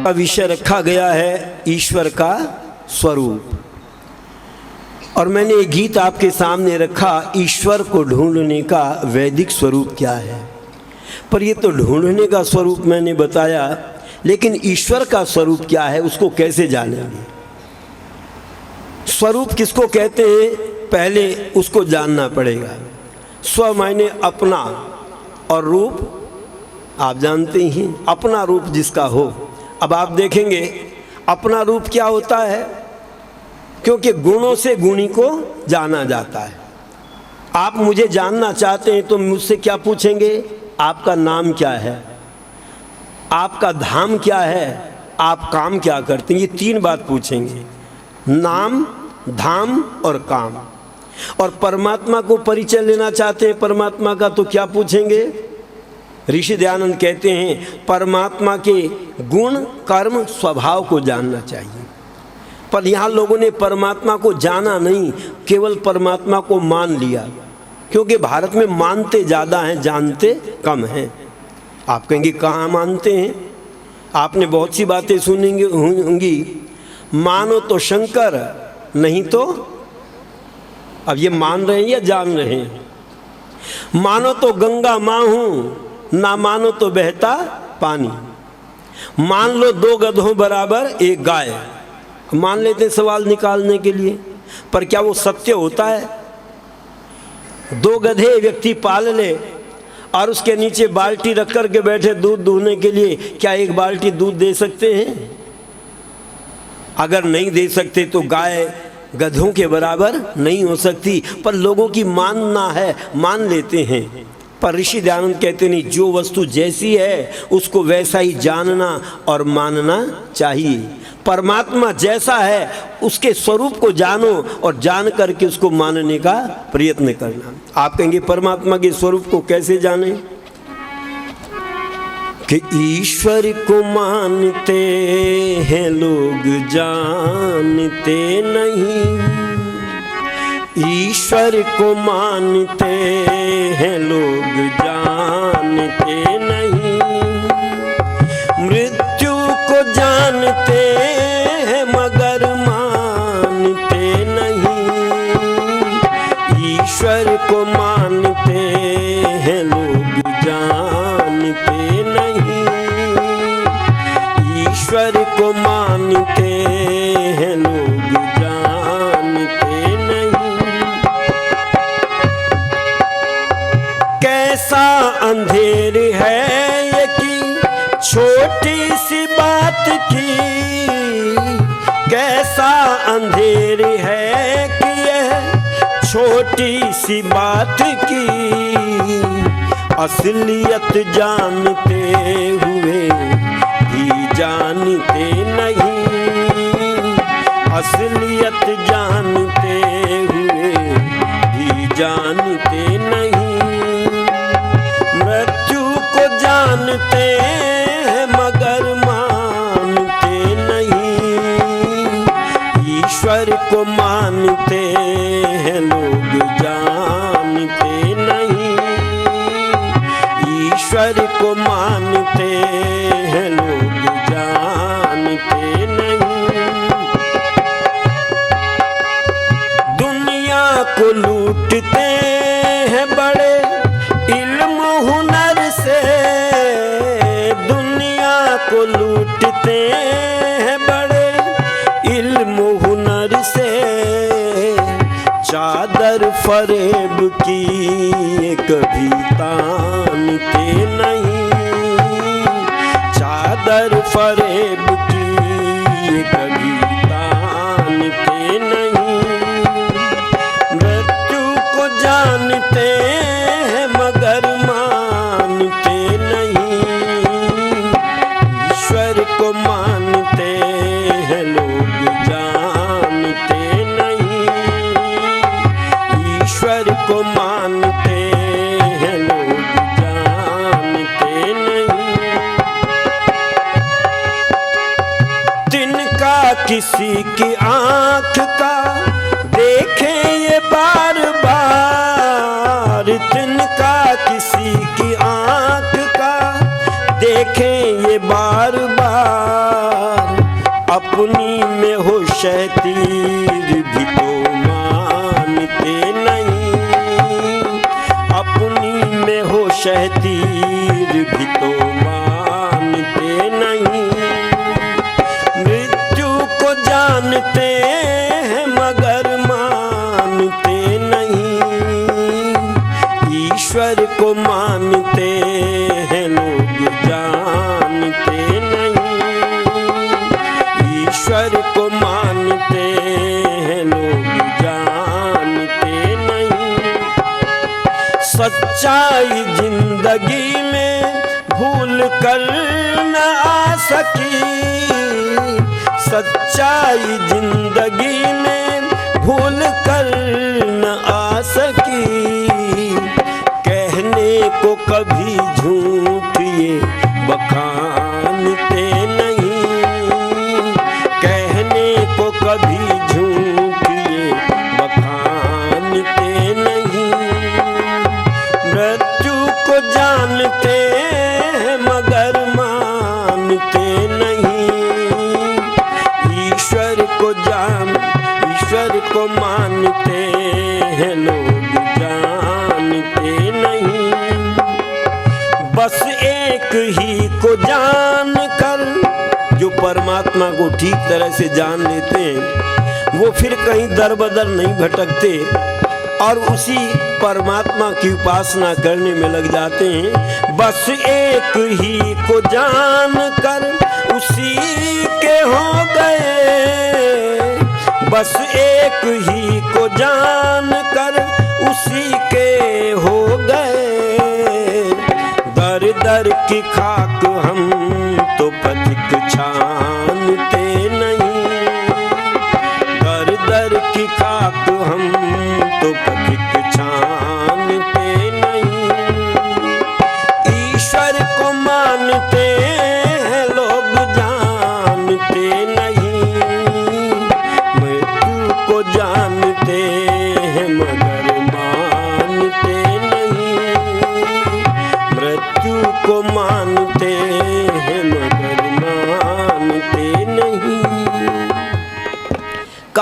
का विषय रखा गया है ईश्वर का स्वरूप। और मैंने ये गीत आपके सामने रखा, ईश्वर को ढूंढने का वैदिक स्वरूप क्या है। पर ये तो ढूंढने का स्वरूप मैंने बताया, लेकिन ईश्वर का स्वरूप क्या है उसको कैसे जानेंगे। स्वरूप किसको कहते हैं, पहले उसको जानना पड़ेगा। स्व मायने अपना, और रूप आप जानते ही, अपना रूप जिसका हो। अब आप देखेंगे अपना रूप क्या होता है, क्योंकि गुणों से गुणी को जाना जाता है। आप मुझे जानना चाहते हैं तो मुझसे क्या पूछेंगे, आपका नाम क्या है, आपका धाम क्या है, आप काम क्या करते हैं। ये तीन बात पूछेंगे, नाम, धाम और काम। और परमात्मा को परिचय लेना चाहते हैं परमात्मा का तो क्या पूछेंगे। ऋषि दयानंद कहते हैं परमात्मा के गुण, कर्म, स्वभाव को जानना चाहिए। पर यहाँ लोगों ने परमात्मा को जाना नहीं, केवल परमात्मा को मान लिया। क्योंकि भारत में मानते ज़्यादा हैं, जानते कम हैं। आप कहेंगे कहाँ मानते हैं। आपने बहुत सी बातें सुनी होंगी, मानो तो शंकर, नहीं तो। अब ये मान रहे हैं या जान रहे हैं। मानो तो गंगा माँ हूँ, ना मानो तो बहता पानी। मान लो दो गधों बराबर एक गाय, मान लेते सवाल निकालने के लिए। पर क्या वो सत्य होता है। दो गधे व्यक्ति पाल ले और उसके नीचे बाल्टी रख कर के बैठे दूध दूहने के लिए, क्या एक बाल्टी दूध दे सकते हैं। अगर नहीं दे सकते तो गाय गधों के बराबर नहीं हो सकती। पर लोगों की मानना है, मान लेते हैं। पर ऋषि दयानंद कहते नहीं, जो वस्तु जैसी है उसको वैसा ही जानना और मानना चाहिए। परमात्मा जैसा है उसके स्वरूप को जानो और जान करके उसको मानने का प्रयत्न करना। आप कहेंगे परमात्मा के स्वरूप को कैसे जाने, कि ईश्वर को मानते हैं लोग, जानते नहीं। ईश्वर को मानते हैं लोग, जानते नहीं। मृत्यु को जानते हैं मगर मानते नहीं। ईश्वर को मानते हैं लोग, जानते नहीं। ईश्वर को मानते हैं लोग, जानते नहीं। कैसा अंधेर है ये कि छोटी सी बात की, कैसा अंधेर है कि यह छोटी सी बात की। असलियत जानते हुए भी जानते नहीं। असलियत जानते हुए भी जानते नहीं। मृत्यु को जानते हैं मगर मानते नहीं। ईश्वर को मानते हैं लोग, जानते नहीं। ईश्वर को मानते हैं लोग, जानते नहीं। दुनिया को लूटते हैं बड़े इल्म हुनर से। दुनिया को लूटते हैं बड़े इल्म हुनर से। चादर फरेब की कभी तानते नहीं। चादर फरेब की कभी तानते नहीं। मृत्यु को जानते हैं मगर मानते नहीं। ईश्वर को मानते हैं लोग, जानते नहीं। ईश्वर को मानते हैं लोग, जानते नहीं। तिनका किसी की आँख का देखें ये बार बार। तिनका किसी की आँख का देखें ये बार बार। शहतीर भी तो मानते नहीं, अपनी में हो शहतीर भी तो मानते नहीं। मृत्यु को जानते हैं मगर मानते नहीं, ईश्वर को मानते हैं लोग जानते नहीं, ईश्वर को मानते हैं लोग जानते नहीं। सच्चाई जिंदगी में भूल कर न आ सकी, सच्चाई जिंदगी में भूल कर न आ सकी। कहने को कभी झूठ ये बखानते नहीं, कहने को कभी झूठ ये बखानते नहीं। मृत्यु को जानते हैं मगर मानते नहीं, ईश्वर को मानते हैं लोग जानते नहीं। बस एक ही को जान कर, जो परमात्मा को ठीक तरह से जान लेते हैं वो फिर कहीं दर बदर नहीं भटकते और उसी परमात्मा की उपासना करने में लग जाते हैं। बस एक ही को जान कर उसी के हो गए, बस एक ही को जान कर उसी के हो गए। दर दर की खाक हम